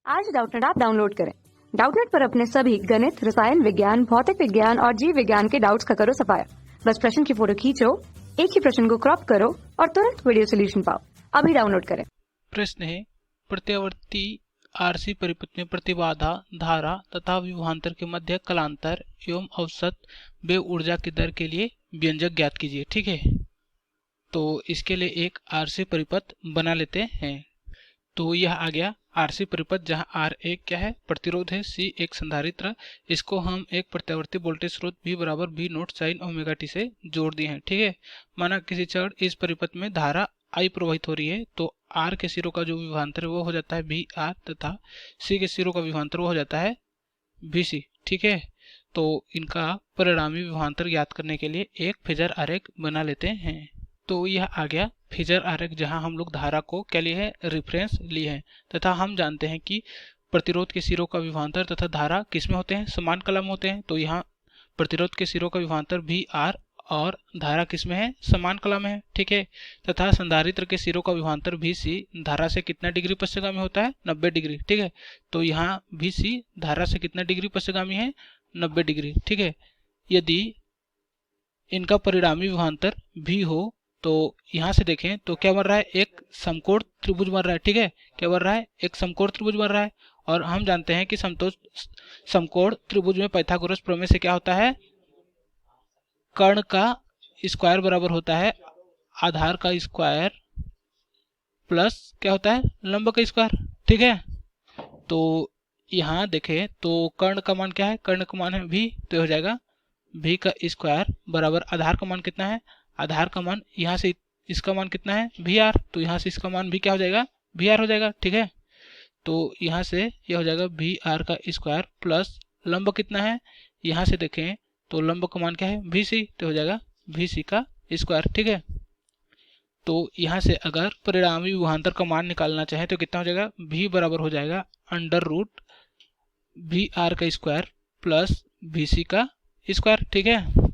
आज Doubtnut app download करें। Doubtnut पर अपने सभी गणित, रसायन विज्ञान, भौतिक विज्ञान और जीव विज्ञान के डाउट्स का करो सफाया। बस प्रश्न की फोटो खींचो, एक ही प्रश्न को क्रॉप करो और तुरंत वीडियो सोल्यूशन पाओ। अभी डाउनलोड करें। प्रश्न है, प्रत्यावर्ती आरसी परिपथ में प्रतिबाधा, धारा तथा विभवांतर के मध्य कलांतर एवं औसत वेव ऊर्जा की दर के लिए व्यंजक ज्ञात कीजिए। ठीक है, तो इसके लिए एक आरसी परिपथ बना लेते हैं। तो यह आ गया आरसी परिपथ, जहां आर एक क्या है, प्रतिरोध है, सी एक संधारित्र, इसको हम एक प्रत्यावर्ती वोल्टेज स्रोत V बराबर V note sine omega T से जोड़ दिए हैं। ठीक है, माना किसी क्षण इस परिपथ में धारा I प्रवाहित हो रही है, तो R के सिरों का जो विभवांतर है वो हो जाता है VR तथा C के सिरों का विभवांतर वो हो जाता है VC। ठीक है, तो इनका परिणामी विभवांतर ज्ञात करने के लिए एक फेजर आरेख बना लेते हैं। तो यह आ गया फेजर आरेख, जहां हम लोग धारा को क्या लिए है, रिफरेंस लिए हैं, तथा हम जानते हैं कि प्रतिरोध के सिरों का विभवांतर तथा धारा किसमें होते हैं, समान कला में होते हैं। तो यहाँ प्रतिरोध के सिरों का विभवांतर VR और धारा किसमें है, समान कला में है। ठीक है, तथा संधारित्र के सिरों का विभवांतर VC धारा से कितना डिग्री पश्चगामी होता है, 90 डिग्री। ठीक है, तो यहाँ VC धारा से कितना डिग्री पश्चगामी है, 90 डिग्री। ठीक है, यदि इनका परिणामी विभवांतर V हो तो यहाँ से देखें तो क्या बन रहा है, एक समकोण त्रिभुज बन रहा है। ठीक है, क्या बन रहा है, एक समकोण त्रिभुज बन रहा है। और हम जानते हैं कि समकोण त्रिभुज में पाइथागोरस प्रमेय से क्या होता है, कर्ण का स्क्वायर बराबर होता है आधार का स्क्वायर प्लस क्या होता है, लंब का स्क्वायर। ठीक है, तो यहाँ देखें तो कर्ण का मान क्या है, कर्ण का मान है V, तो हो जाएगा V का स्क्वायर बराबर आधार का मान कितना है, आधार का मान यहाँ से इसका मान कितना है VR, तो यहाँ से इसका मान भी क्या हो जाएगा, VR हो जाएगा। ठीक है, तो यहाँ से यह हो जाएगा VR का स्क्वायर प्लस लंब कितना है, यहाँ से देखें तो लंब का मान क्या है VC, तो हो जाएगा VC का स्क्वायर। ठीक है, तो यहाँ से अगर परिणामी विभवांतर का मान निकालना चाहे तो कितना हो जाएगा, V बराबर हो जाएगा अंडर रूट VR का स्क्वायर प्लस VC का स्क्वायर। ठीक है,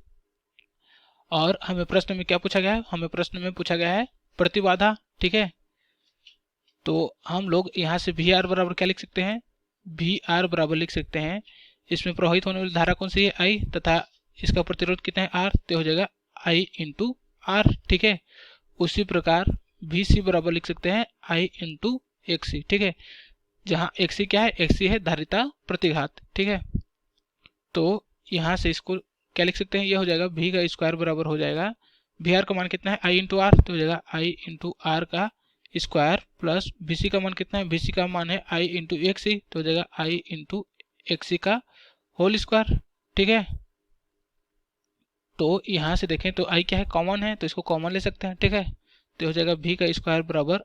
और हमें प्रश्न में क्या पूछा गया है, हमें प्रश्न में पूछा गया है प्रतिबाधा। ठीक है, तो हम लोग यहाँ से VR बराबर क्या लिख सकते हैं, VR बराबर लिख सकते हैं, इसमें प्रवाहित होने वाली धारा कौन सी है, I, तथा इसका प्रतिरोध कितना है R, तो हो जाएगा I इंटू R। ठीक है, उसी प्रकार VC बराबर लिख सकते हैं I इंटू XC। ठीक है, जहाँ XC क्या है, XC है धारिता प्रतिघात। ठीक है, तो यहाँ से इसको क्या लिख सकते हैं, यह हो जाएगा V का स्क्वायर बराबर हो जाएगा VR का मान कितना है I इंटू R, तो हो जाएगा I इंटू R का स्क्वायर प्लस VC का मान कितना है, VC का मान है I इंटू XC, तो हो जाएगा I इंटू XC का होल स्क्वायर। ठीक है, तो यहाँ से देखें तो I क्या है, कॉमन है, तो इसको कॉमन ले सकते हैं। ठीक है, तो हो जाएगा V का स्क्वायर बराबर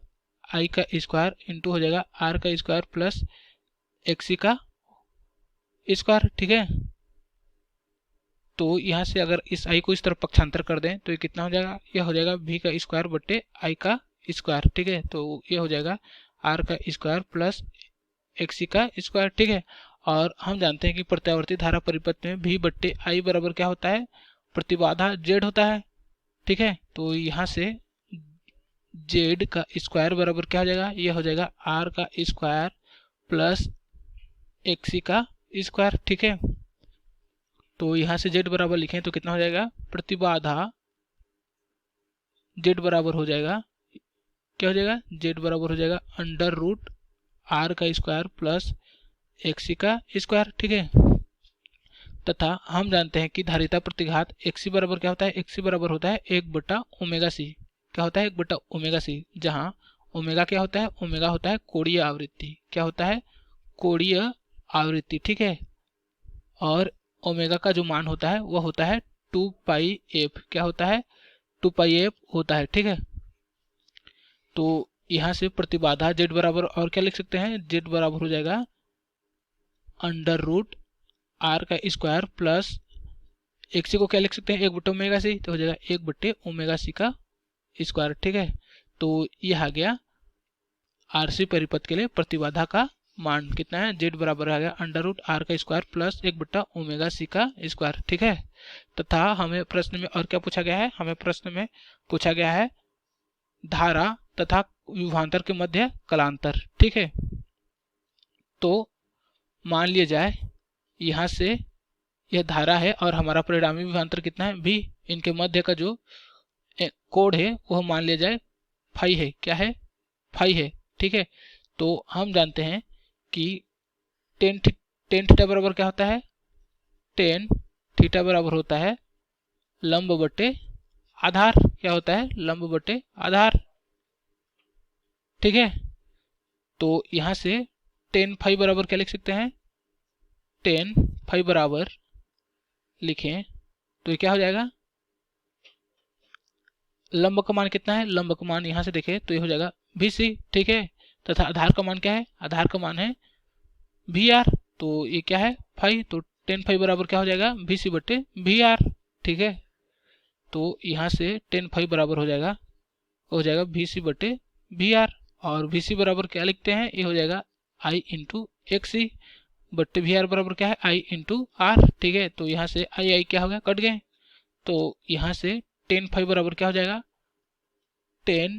I का स्क्वायर इंटू हो जाएगा R का स्क्वायर प्लस XC का स्क्वायर। ठीक है, तो यहाँ से अगर इस I को इस तरफ पक्षांतर कर दें तो ये कितना हो जाएगा, यह हो जाएगा V का स्क्वायर बट्टे I का स्क्वायर। ठीक है, तो ये हो जाएगा R का स्क्वायर प्लस XC का स्क्वायर। ठीक है, और हम जानते हैं कि प्रत्यावर्ती धारा परिपथ में V बट्टे I बराबर क्या होता है, प्रतिबाधा Z होता है। ठीक है, तो यहाँ से Z का स्क्वायर बराबर क्या हो जाएगा, यह हो जाएगा R का स्क्वायर प्लस XC का स्क्वायर। ठीक है, तो यहाँ से Z बराबर लिखें तो कितना हो जाएगा, प्रतिबाधा Z बराबर हो जाएगा, क्या हो जाएगा, Z बराबर हो जाएगा अंडर रूट R का स्क्वायर प्लस XC का स्क्वायर। ठीक है, तथा हम जानते हैं कि धारिता प्रतिघात XC बराबर क्या होता है, XC बराबर होता है 1/ओमेगा C। क्या होता है, 1/ओमेगा C, जहाँ ओमेगा क्या होता है, ओमेगा होता है कोणीय आवृत्ति। क्या होता है, कोणीय आवृत्ति। ठीक है, और ओमेगा का जो मान होता है वह होता है 2πf। क्या होता है, 2πf होता है। ठीक है, तो यहाँ से प्रतिबाधा Z बराबर और क्या लिख सकते हैं, Z बराबर हो जाएगा अंडर रूट R का स्क्वायर प्लस XC को क्या लिख सकते हैं, 1/ओमेगा C, तो हो जाएगा 1/ओमेगा C का स्क्वायर। ठीक है, तो यह आ गया RC परिपथ के लिए प्रतिबाधा का मान कितना है, Z बराबर आ गया अंडर रूट R का स्क्वायर प्लस 1/ओमेगा C का स्क्वायर। ठीक है, तथा हमें प्रश्न में और क्या पूछा गया है, हमें प्रश्न में पूछा गया है धारा तथा विभवांतर के मध्य कलांतर। ठीक है, तो मान लिया जाए यहाँ से यह धारा है और हमारा परिणामी विभवांतर कितना है v, इनके मध्य का जो कोण है वह मान लिया जाए फाई है। क्या है? फाई है। ठीक है, तो हम जानते हैं कि टेन थीटा बराबर क्या होता है? टेन थीटा बराबर होता है लंब बटे आधार। क्या होता है? लंब बटे आधार। ठीक है, तो यहां से टेन फाई बराबर क्या लिख सकते हैं? टेन फाई बराबर लिखें तो ये क्या हो जाएगा? लंब का मान कितना है? लंब का मान यहां से देखें तो ये हो जाएगा VC। ठीक है, तथा आधार का मान क्या है? आधार का मान है VR। तो ये क्या है? फाई। तो टेन फाई बराबर क्या हो जाएगा? VC बटे VR। ठीक है, तो यहाँ से टेन फाई बराबर हो जाएगा VC बटे VR। और VC बराबर क्या लिखते हैं? ये हो जाएगा I इंटू XC बट्टे VR बराबर क्या है? I into R। ठीक है, तो यहाँ से I क्या हो गया? कट गए। तो यहाँ से टेन फाई बराबर क्या हो जाएगा? टेन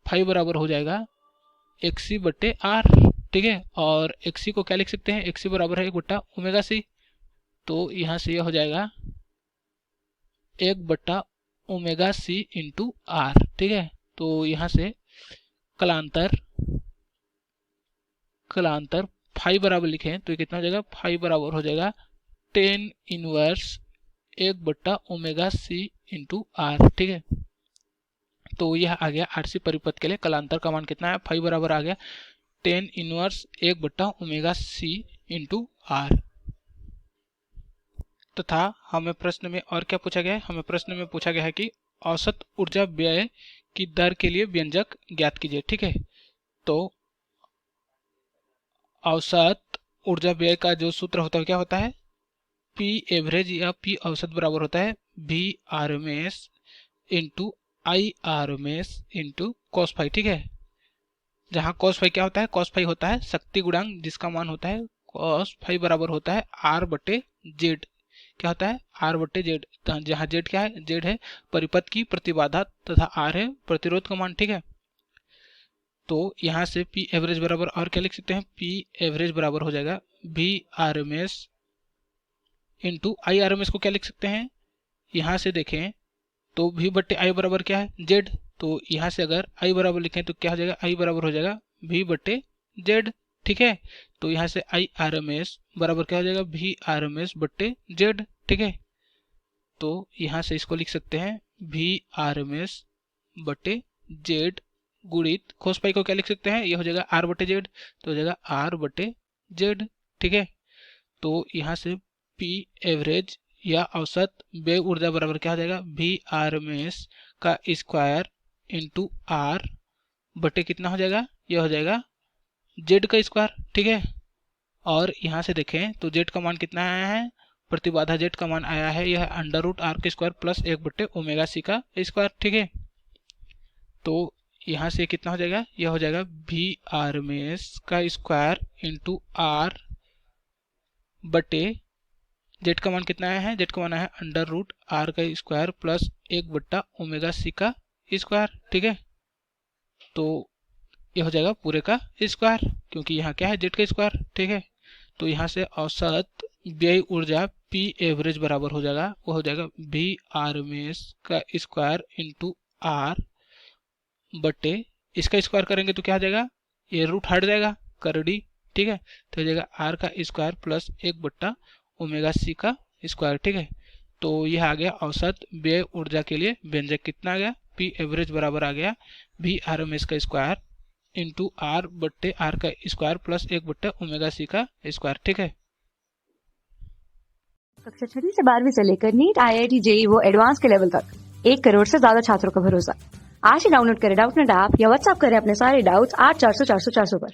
फाई बराबर हो जाएगा XC बट्टे R। ठीक है, और XC को क्या लिख सकते हैं? XC बराबर है 1/ओमेगा C। तो यहाँ से यह हो जाएगा 1/ओमेगा C इंटू R। ठीक है, तो यहाँ से कलांतर फाई बराबर लिखें तो ये कितना हो जाएगा? फाई बराबर हो जाएगा टेन इनवर्स 1/ओमेगा C इंटू R। ठीक है, तो यह आ गया RC परिपथ के लिए कलांतर का मान कितना है? फाई बराबर आ गया टेन इनवर्स 1/ओमेगा C इंटू R। तथा हमें प्रश्न में और क्या पूछा गया है? हमें प्रश्न में पूछा गया है कि औसत ऊर्जा व्यय की दर के लिए व्यंजक ज्ञात कीजिए। ठीक है, तो औसत ऊर्जा व्यय का जो सूत्र होता है क्या होता है? P एवरेज या P औसत बराबर होता है VRMS into IRMS into cos phi. ठीक है, जहाँ कॉस फाई क्या होता है? कॉस फाई होता है शक्ति गुणांक, जिसका मान होता है कॉस फाई बराबर होता है R बटे जेड। क्या होता है? R बटे जेड, जहाँ जेड क्या है? जेड है परिपथ की प्रतिबाधा तथा R है प्रतिरोध का मान। ठीक है, तो यहाँ से P एवरेज बराबर और क्या लिख सकते हैं? P एवरेज बराबर हो जाएगा VRMS इंटू IRMS को क्या लिख सकते हैं? यहाँ से देखें तो V बट्टे I बराबर क्या है? जेड। तो यहाँ से अगर I बराबर लिखें तो क्या हो जाएगा? I बराबर हो जाएगा V बट्टे जेड। ठीक है, तो यहाँ से IRMS बराबर क्या हो जाएगा? VRMS बट्टे जेड। ठीक है, तो यहाँ से इसको लिख सकते हैं VRMS बट्टे जेड गुणित cos पाई को क्या लिख सकते हैं? ये हो जाएगा R बटे जेड, तो हो जाएगा R बटे जेड। ठीक है, तो यहाँ से P एवरेज या औसत व्यय ऊर्जा बराबर क्या हो जाएगा? VRMS का स्क्वायर इंटू R बटे कितना हो जाएगा? यह हो जाएगा जेड का स्क्वायर। ठीक है, और यहाँ से देखें तो जेड का मान कितना आया है? प्रतिबाधा जेड का मान आया है यह √R के स्क्वायर प्लस 1/ओमेगा C का स्क्वायर। ठीक है, तो यहाँ से कितना हो जाएगा? यह हो जाएगा VRMS का स्क्वायर इंटू R बटे जेड का मान कितना आया है? जेड का मान आया है √R का स्क्वायर प्लस 1/ओमेगा C का स्क्वायर। ठीक है, तो यह हो जाएगा पूरे का स्क्वायर, क्योंकि यहाँ क्या है? जेड का स्क्वायर। ठीक है, तो यहाँ से औसत व्यय ऊर्जा P एवरेज बराबर हो जाएगा, वो हो जाएगा VRMS का स्क्वायर इंटू R बटे इसका स्क्वायर करेंगे तो क्या हो जाएगा? ये रूट हट जाएगा करड़ी। ठीक है, तो हो जाएगा R का स्क्वायर प्लस 1/ओमेगा C का स्क्वायर। ठीक है, तो यह आ गया औसत व्यय ऊर्जा के लिए व्यंजक कितना आ गया? P एवरेज बराबर आ गया VRMS का स्क्वायर इंटू R बट्टे R का स्क्वायर प्लस 1/ओमेगा C का स्क्वायर। ठीक है, कक्षा 6 से 12वीं से लेकर नीट, IIT, JEE वो एडवांस के लेवल तक 1 करोड़ से ज्यादा छात्रों का भरोसा। आज ही डाउनलोड करें डाउटनेट ऐप या व्हाट्सएप करें अपने सारे डाउट्स 8400 400 400 पर।